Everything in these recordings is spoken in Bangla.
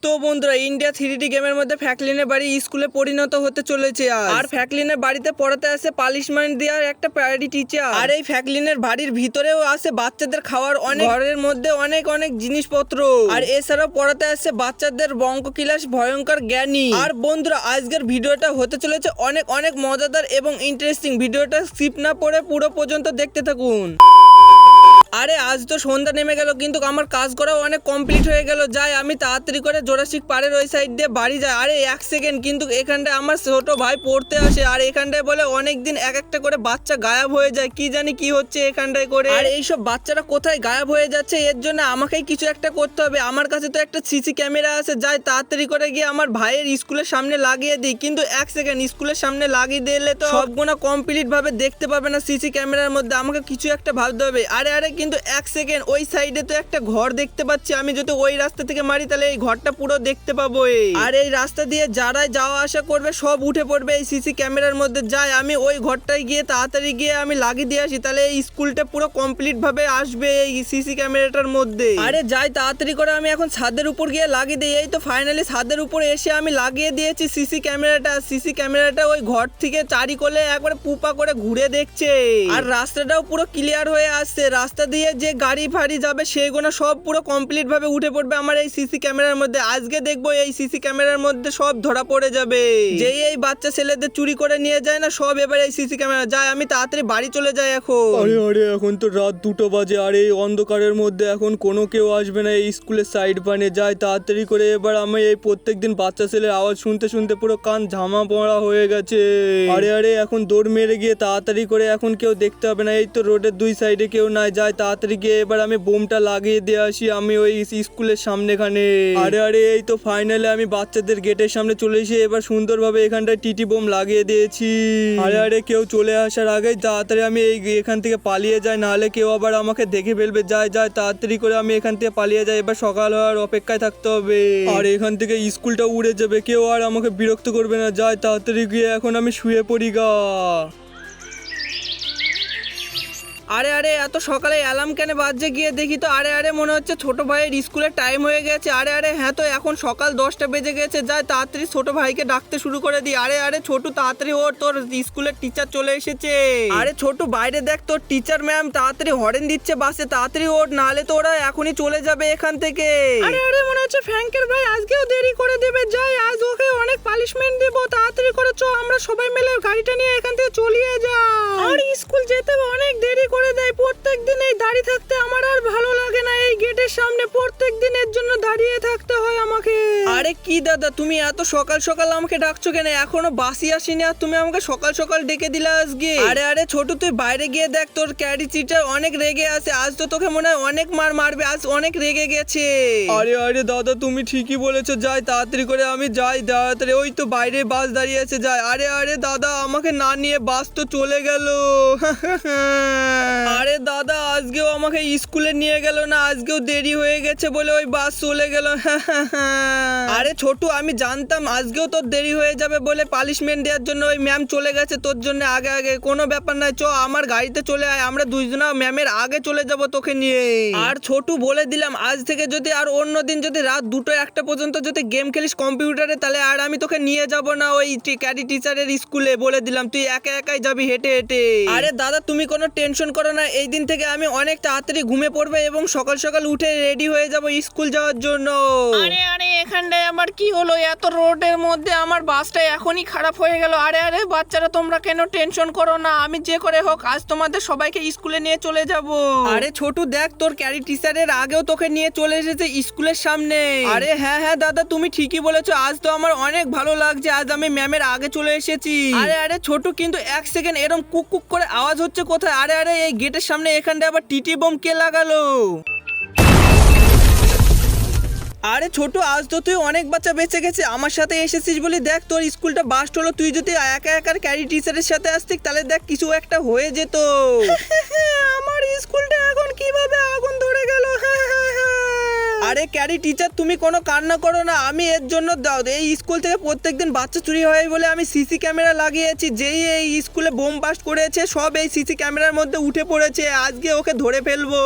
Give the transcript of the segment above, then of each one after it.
তো বন্ধুরা, ইন্ডিয়া 3D গেমের মধ্যে ফ্র্যাঙ্কলিনের বাড়ি স্কুলে পরিণত হতে চলেছে। আর ফ্র্যাঙ্কলিনের বাড়িতে পড়াতে আসে পানিশমেন্ট দেওয়ার একটা প্রায়োরিটি টিচার। আর এই ফ্র্যাঙ্কলিনের বাড়ির ভিতরেও আসে বাচ্চাদের খাওয়ার অনেক, ঘরের মধ্যে অনেক অনেক জিনিসপত্র। আর এছাড়াও পড়াতে আসে বাচ্চাদের অঙ্ক ক্লাস ভয়ঙ্কর জ্ঞানী। আর বন্ধুরা, আজকের ভিডিওটা হতে চলেছে অনেক অনেক মজাদার এবং ইন্টারেস্টিং। ভিডিওটা স্কিপ না করে পুরো পর্যন্ত দেখতে থাকুন। আরে আজ তো সন্ধ্যা নেমে গেল, কিন্তু আমার কাজ করাও অনেক কমপ্লিট হয়ে গেল। যাই আমি তাড়াতাড়ি করে জোরাসিক পাড়ের ওই সাইড দিয়ে বাড়ি যাই। আরে এক সেকেন্ড, কিন্তু এখানটায় আমার ছোট ভাই পড়তে আসে। আর এখানটায় বলে অনেকদিন এক একটা করে বাচ্চা গায়েব হয়ে যায়, কি জানি কি হচ্ছে এখানটায় করে। আর এইসব বাচ্চারা কোথায় গায়েব হয়ে যাচ্ছে, এর জন্য আমাকেই কিছু একটা করতে হবে। আমার কাছে তো একটা সিসি ক্যামেরা আছে, যাই তাড়াতাড়ি করে গিয়ে আমার ভাইয়ের স্কুলের সামনে লাগিয়ে দিই। কিন্তু এক সেকেন্ড, স্কুলের সামনে লাগিয়ে দিলে তো সবগুলো কমপ্লিট ভাবে দেখতে পাবে না সিসি ক্যামেরার মধ্যে। আমাকে কিছু একটা ভাবতে হবে। আরে আরে, কিন্তু এক সেকেন্ড, ওই সাইডে তো একটা ঘর দেখতে পাচ্ছি। আমি যদি ওই রাস্তা থেকে মারি তাহলে এই ঘরটা পুরো দেখতে পাবো। আর এই রাস্তা দিয়ে যারাই যাওয়া আসা করবে সব উঠে পড়বে এই সিসি ক্যামেরার মধ্যে। যাই আমি ওই ঘরটায় গিয়ে তাড়াতাড়ি গিয়ে আমি লাগিয়ে দিয়ে আসি, তাহলে এই স্কুলটা পুরো কমপ্লিট ভাবে আসবে এই সিসি ক্যামেরাটার মধ্যে। আরে যাই তাড়াতাড়ি করে আমি এখন ছাদের উপর গিয়ে লাগিয়ে দিই। এই তো ফাইনালি ছাদের উপর এসে আমি লাগিয়ে দিয়েছি সিসি ক্যামেরাটা। সিসি ক্যামেরাটা ওই ঘর থেকে চারি কোলে একবারে পুপা করে ঘুরে দেখছে। আর রাস্তাটাও পুরো ক্লিয়ার হয়ে আসছে। রাস্তা দিয়ে যে গাড়ি ফাড়ি যাবে সেগুলো সব পুরো কমপ্লিট ভাবে উঠে পড়বে আমার এই সিসি ক্যামেরার মধ্যে। আজকে দেখবো এই সিসি ক্যামেরার মধ্যে সব ধরা পড়ে যাবে। যেই এই বাচ্চা ছেলেদের চুরি করে নিয়ে যায় না, সব এবার এই সিসি ক্যামেরা। যাই আমি তাড়াতাড়ি বাড়ি চলে যাই এখন। আরে আরে, এখন তো রাত 2টো বাজে। আর এই অন্ধকারের মধ্যে এখন কোনো কেউ আসবে না এই স্কুলের সাইড পানে। যাই তাড়াতাড়ি করে এবার আমি এই প্রত্যেকদিন বাচ্চা ছেলের আওয়াজ শুনতে শুনতে পুরো কান ঝামা পড়া হয়ে গেছে। আরে আরে, এখন দৌড় মেরে গিয়ে তাড়াতাড়ি করে এখন কেউ দেখতে হবে না। এই তো রোডের দুই সাইডে কেউ নাই। যাই তাড়াতাড়ি গিয়ে এবার আমি বোমটা লাগিয়ে দিয়ে আসি আমি ওই স্কুলের সামনেখানে। আরে আরে, এই তো ফাইনালি আমি বাচ্চাদের গেটের সামনে চলে এসে এবার সুন্দরভাবে এখানটায় টিটি বোম লাগিয়ে দিয়েছি। আরে আরে, কেউ চলে আসার আগেই তাড়াতাড়ি আমি এখান থেকে পালিয়ে যাই, নাহলে কেউ আবার আমাকে দেখে ফেলবে। যাই তাড়াতাড়ি করে আমি এখান থেকে পালিয়ে যাই। এবার সকাল হওয়ার অপেক্ষায় থাকতে হবে। আর এখান থেকে স্কুলটা উড়ে যাবে, কেউ আর আমাকে বিরক্ত করবে না। যাই তাড়াতাড়ি গিয়ে এখন আমি শুয়ে পড়ি গা। আরে আরে, এত সকালে অ্যালার্ম কেন বাজছে গিয়ে দেখি তো। আরে আরে, মনে হচ্ছে ছোট ভাইয়ের স্কুলের টাইম হয়ে গেছে। আরে আরে, হ্যাঁ তো এখন সকাল 10টা বেজে গেছে। যাই তাড়াতাড়ি ছোট ভাইকে ডাকতে শুরু করে দিই। আরে আরে ছোটু, তাড়াতাড়ি ওর, তোর স্কুলের টিচার চলে এসেছে। আরে ছোটু, বাইরে দেখ, তোর টিচার ম্যাম তাড়াতাড়ি হরেন দিচ্ছে বাসে, তাড়াতাড়ি ওঠ, নাহলে তো ওরা এখনই চলে যাবে এখান থেকে। আরে আরে, মনে হচ্ছে ফ্র্যাঙ্কের ভাই আজকেও দেরি করে দেবে। যাই আজ ওকে অনেক পানিশমেন্ট দেব। তাড়াতাড়ি করে চ, আমরা সবাই মিলে গাড়িটা নিয়ে এখান থেকে চলিয়ে যাই। আর স্কুল যেতে অনেক দেরি করে দেয়। প্রত্যেকদিন এই দাঁড়িয়ে থাকতে আমার আর ভালো লাগে না। এই গেটের সামনে প্রত্যেকদিন এর জন্য দাঁড়িয়ে থাকতে হয় আমাকে। আরে কি দাদা, তুমি এত সকাল সকাল আমাকে ডাকছো কেন? এখনো বাসি আসেনি আর তুমি আমাকে সকাল সকাল ডেকে দিলে আজকে। আরে আরে ছোট, তুই বাইরে গিয়ে দেখ, তোর ক্যাডি টিচার অনেক রেগে আছে। আজ তো তোকে মনে হয় অনেক মার মারবে, আজ অনেক রেগে গেছে। আরে আরে দাদা, তুমি ঠিকই বলেছো। যাই তাড়াতাড়ি করে আমি যাই তাড়াতাড়ি। ওই তো বাইরে বাস দাঁড়িয়ে আছে। যাই। আরে আরে দাদা, আমাকে না নিয়ে বাস তো চলে গেল। আরে দাদা, আজকেও আমাকে স্কুলে নিয়ে গেল না, আজকেও দেরি হয়ে গেছে বলে ওই বাস চলে গেল। আরে ছোটু, আমি জানতাম আজকেও তোর দেরি হয়ে যাবে বলে পানিশমেন্ট দেওয়ার জন্য ওই ম্যাম চলে গেছে তোর জন্য আগে আগে। কোনো ব্যাপার নাই, চ আমার গাড়িতে চলে আয়, আমরা দুইজনা ম্যামের আগে চলে যাব তোকে নিয়ে। আর ছোটু, বলে দিলাম আজ থেকে যদি আর অন্য দিন যদি রাত 2টা-1টা পর্যন্ত যদি গেম খেলিস কম্পিউটারে, তাহলে আর আমি তোকে নিয়ে যাব না ওই ক্যাডি টিচারের স্কুলে। বলে দিলাম তুই একা একাই যাবি হেঁটে হেঁটে। আরে দাদা, তুমি কোনো টেনশন করো না। এই দিন থেকে আমি অনেক তাড়াতাড়ি ঘুমিয়ে পড়বে এবং সকাল সকাল উঠে রেডি হয়ে যাব স্কুল যাওয়ার জন্য। আরে আরে, এখানটায় আমার কি হলো? এত রোডের মধ্যে আমার বাসটা এখনই খারাপ হয়ে গেল। আরে আরে বাচ্চারা, তোমরা কেন টেনশন করো না, আমি যে করে হোক আজ তোমাদের সবাইকে স্কুলে নিয়ে চলে যাব। আরে ছোটু দেখ, তোর ক্যারি টিচারের আগেও তোকে নিয়ে চলে এসেছে স্কুলের সামনে। আরে হ্যাঁ হ্যাঁ দাদা, তুমি ঠিকই বলেছো। আজ তো আমার অনেক ভালো লাগছে, আজ আমি ম্যামের আগে চলে এসেছি। আরে আরে ছোটু, কিন্তু এক সেকেন্ড, এরকম কুক কুক করে আওয়াজ হচ্ছে কোথায়? আরে আরে, এই গেটের সামনে এখানটা আবার টিটি বোম কে লাগালো? আরে ছোট, আজ তো তুই অনেক বাচ্চা বেঁচে গেছে, আমার সাথে এসেছিস বলে দেখ তোর স্কুলটা বাস্ট হলো। তুই যদি একা একা ক্যারি টিচারের সাথে আসতিস তাহলে দেখ কিছু একটা হয়ে যেত। আমার স্কুলটা এখন কিভাবে আগুন ধরে গেল। আরে ক্যারি টিচার, তুমি কোনো কান্না করো না, আমি এর জন্য এই স্কুল থেকে প্রত্যেকদিন বাচ্চা চুরি হয় বলে আমি সিসি ক্যামেরা লাগিয়েছি। যেই এই স্কুলে বোম বাস্ট করেছে সব এই সিসি ক্যামেরার মধ্যে উঠে পড়েছে, আজকে ওকে ধরে ফেলবো।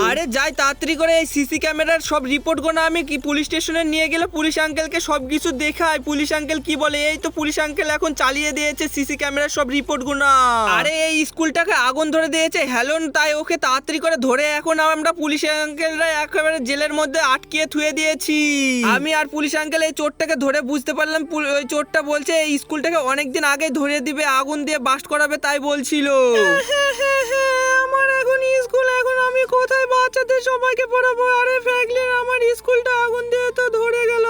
আরে যাই তাড়াতাড়ি করে এই সিসি ক্যামেরার সব রিপোর্ট গোনা আমি কি পুলিশ স্টেশনে নিয়ে গেলে পুলিশ আঙ্কেলকে সবকিছু দেখাই। পুলিশ আঙ্কেল কি বলে, এই তো পুলিশ আঙ্কেল এখন চালিয়ে দিয়েছে সিসি ক্যামেরার সব রিপোর্ট গোনা। আরে এই স্কুলটাকে আগুন ধরে দিয়েছে হেলন, তাই ওকে তাড়াতাড়ি করে ধরে এখন আমরা পুলিশ আঙ্কেলরা একেবারে জেলের মধ্যে আটকিয়ে থুয়ে দিয়েছি। আমি আর পুলিশ আঙ্কেল এই চোরটাকে ধরে বুঝতে পারলাম ওই চোরটা বলছে এই স্কুলটাকে অনেকদিন আগে ধরে দিবে, আগুন দিয়ে বাস্ট করাবে তাই বলছিল। আমার এখন স্কুল, এখন আমি কোথায় বাচ্চাদের সবাইকে পড়াবো? আরে ফ্র্যাঙ্কলিন, আমার স্কুলটা আগুন দিয়ে তো ধরে গেল।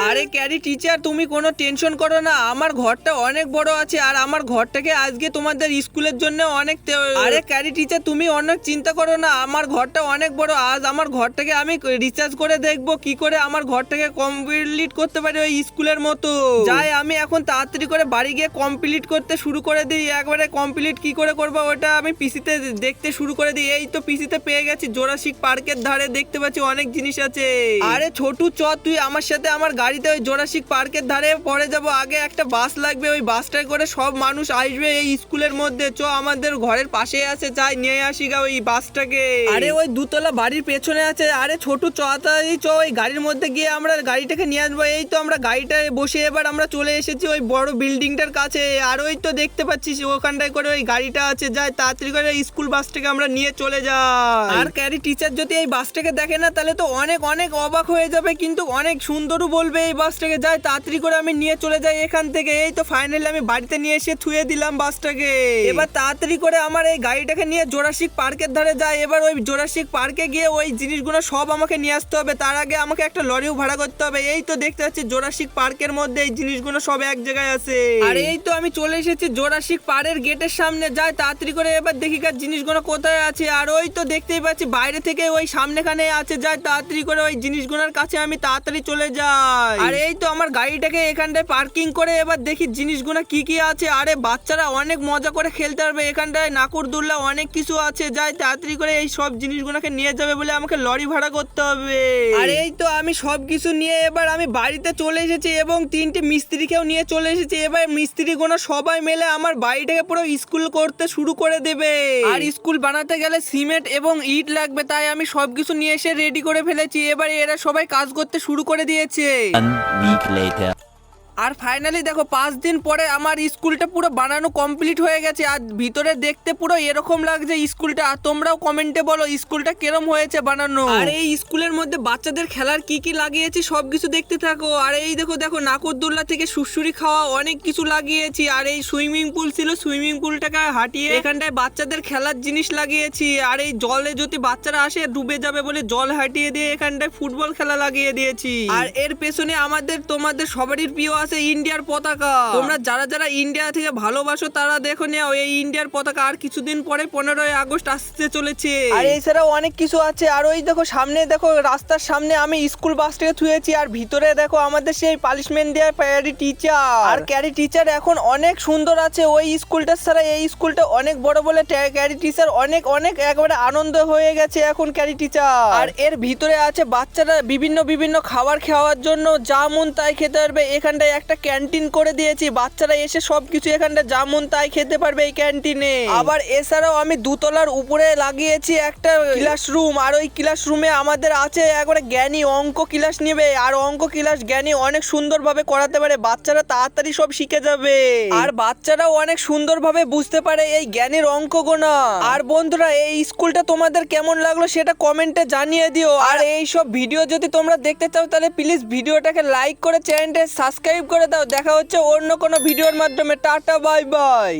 আরে ক্যারি টিচার, তুমি কোনো টেনশন করো না, আমার ঘরটা অনেক বড় আছে আর আমার ঘরটাকে আজকে তোমাদের স্কুলের জন্য অনেক আরে ক্যারি টিচার, তুমি অনেক চিন্তা করো না, আমার ঘরটা অনেক বড়। আজ আমার ঘরটাকে আমি রিচার্জ করে দেখবো কি করে আমার ঘরটাকে কমপ্লিট করতে পারি ওই স্কুলের মতো। যাই আমি এখন তাড়াতাড়ি করে বাড়ি গিয়ে কমপ্লিট করতে শুরু করে দিই। একবারে কমপ্লিট কি করে করবো ওটা আমি পিসিতে দেখতে শুরু করে দিই। এই তো পিসিতে পেয়ে গেছি, জোরাসিক পার্কের ধারে দেখতে পাচ্ছি অনেক জিনিস আছে। আরে ছোটু চ, তুই আমার সাথে আমার গাড়িতে ওই জোরাসিক পার্কের ধারে পরে যাব। আগে একটা বাস লাগবে, ওই বাসটায় করে সব মানুষ আসবে এই স্কুলের মধ্যে। চ, আমাদের ঘরের পাশে আছে, যাই নিয়ে আসি গা ওই বাসটাকে। আরে ওই দুতলা বাড়ির পেছনে আছে। আরে ছোটু চ, তাই চ, ওই গাড়ির মধ্যে গিয়ে আমরা গাড়িটাকে নিয়ে আসবো। এই তো আমরা গাড়িটায় বসে এবার আমরা চলে এসেছি ওই বড় বিল্ডিংটার কাছে। আর ওই তো দেখতে পাচ্ছিস ওখানটায় করে ওই গাড়িটা আছে। যাই তাড়াতাড়ি করে স্কুল বাসটাকে আমরা নিয়ে চলে যাই। আর ক্যারি টিচার যদি এই বাসটাকে দেখে না তাহলে তো অনেক অনেক অবাক হয়ে যাবে, কিন্তু অনেক সুন্দরও বলবে এই বাসটাকে। যাই তাড়াতাড়ি করে আমি নিয়ে চলে যাই এখান থেকে। এই তো ফাইনালি আমি বাড়িতে নিয়ে এসে থুয়ে দিলাম বাসটাকে। এবার তাড়াতাড়ি করে আমার এই গাড়িটাকে নিয়ে জোরাসিক পার্কের ধারে যাই। এবার ওই জোরাসিক পার্কে গিয়ে ওই জিনিসগুলো সব আমাকে নিয়ে আসতে হবে, তার আগে আমাকে একটা লরিও ভাড়া করতে হবে। এই তো দেখতে পাচ্ছি জোরাসিক পার্কের মধ্যে এই জিনিসগুলো সব এক জায়গায় আছে। আর এই তো আমি চলে এসেছি জোরাসিক পার্কের গেটের সামনে। যাই তাড়াতাড়ি করে এবার দেখি কার জিনিসগুলো কোথায় আছে। আর ওই তো দেখতেই পাচ্ছি বাইরে থেকে ওই সামনেখানে আছে। যাই তাড়াতাড়ি করে ওই জিনিসগুলোর কাছে আমি তাড়াতাড়ি চলে যাই। আর এই তো আমার গাড়িটাকে এখানটায় পার্কিং করে এবার দেখি জিনিসগুলো কি কি আছে। আরে বাচ্চারা অনেক মজা করে খেলতে পারবে এখানটায়, নাকুরদোল্লা অনেক কিছু আছে। যাই তাড়াতাড়ি করে এই সব জিনিসগুলোকে নিয়ে যাবে বলে আমাকে লরি ভাড়া করতে হবে। আর এই তো আমি সব কিছু নিয়ে এবার আমি বাড়িতে চলে এসেছি এবং তিনটে মিস্ত্রিকেও নিয়ে চলে এসেছি। এবার মিস্ত্রিগুলো সবাই মিলে আমার বাড়িটাকে পুরো স্কুল করতে শুরু করে দেবে। আর স্কুল বানাতে গেলে সিমেন্ট এবং ইট লাগবে, তাই আমি সবকিছু নিয়ে এসে রেডি করে ফেলেছি। এবার এরা সবাই কাজ করতে শুরু করে দিয়েছে। 1 week later. আর ফাইনালি দেখো 5 দিন পরে আমার স্কুলটা পুরো বানানো কমপ্লিট হয়ে গেছে। আর ভিতরে দেখতে পুরো এরকম লাগছে স্কুলটা। আর তোমরাও কমেন্টে বলো স্কুলটা কিরম হয়েছে বানানো। আর এই স্কুলের মধ্যে বাচ্চাদের খেলার কি কি লাগিয়েছি সবকিছু দেখতে থাকো। আর এই দেখো দেখো নাকরদোল্লা থেকে সুরসুরি খাওয়া অনেক কিছু লাগিয়েছি। আর এই সুইমিং পুল ছিল, সুইমিং পুলটাকে হাঁটিয়ে এখানটায় বাচ্চাদের খেলার জিনিস লাগিয়েছি। আর এই জলে যদি বাচ্চারা আসে ডুবে যাবে বলে জল হাঁটিয়ে দিয়ে এখানটায় ফুটবল খেলা লাগিয়ে দিয়েছি। আর এর পেছনে আমাদের তোমাদের সবারই প্রিয় আছে ইন্ডিয়ার পতাকা। তোমরা যারা যারা ইন্ডিয়া থেকে ভালোবাসো তারা দেখো নিও এই ইন্ডিয়ার পতাকা। আর কিছুদিন পরে 15ই আগস্ট আসতে চলেছে। আর এছাড়াও অনেক কিছু আছে। আর ওই দেখো সামনে দেখো রাস্তার সামনে আমি স্কুল বাসটাকে থুয়েছি। আর ভিতরে দেখো আমাদের সেই পানিশমেন্ট দেওয়ার ক্যারি টিচার। আর ক্যারি টিচার এখন অনেক সুন্দর আছে। ওই স্কুলটার ছাড়া এই স্কুলটা অনেক বড় বলে ক্যারি টিচার অনেক অনেক একেবারে আনন্দ হয়ে গেছে এখন ক্যারি টিচার। আর এর ভিতরে আছে বাচ্চারা বিভিন্ন বিভিন্ন খাবার খাওয়ার জন্য যা মন তাই খেতে পারবে। এখানটায় একটা ক্যান্টিন করে দিয়েছি, বাচ্চারা এসে সবকিছু এখানটা যা মন তাই খেতে পারবে এই ক্যান্টিনে। আবার এছাড়াও আমি দুতলার উপরে লাগিয়েছি একটা ক্লাসরুম। আর ওই ক্লাসরুমে আমাদের আছে একবারে জ্ঞানী অঙ্ক ক্লাস নেবে। আর অঙ্ক ক্লাস জ্ঞানী অনেক সুন্দরভাবে করাতে পারে, বাচ্চারা তাড়াতাড়ি সব শিখে যাবে। আর বাচ্চারাও অনেক সুন্দরভাবে বুঝতে পারে এই জ্ঞানীর অঙ্ক গোনা। আর বন্ধুরা এই স্কুলটা তোমাদের কেমন লাগলো সেটা কমেন্টে জানিয়ে দিও। আর এই সব ভিডিও যদি তোমরা দেখতে চাও তাহলে প্লিজ ভিডিওটাকে লাইক করে চ্যানেলটা সাবস্ক্রাইব করে দাও। দেখা হচ্ছে অন্য কোনো ভিডিওর মাধ্যমে। Tata bye bye.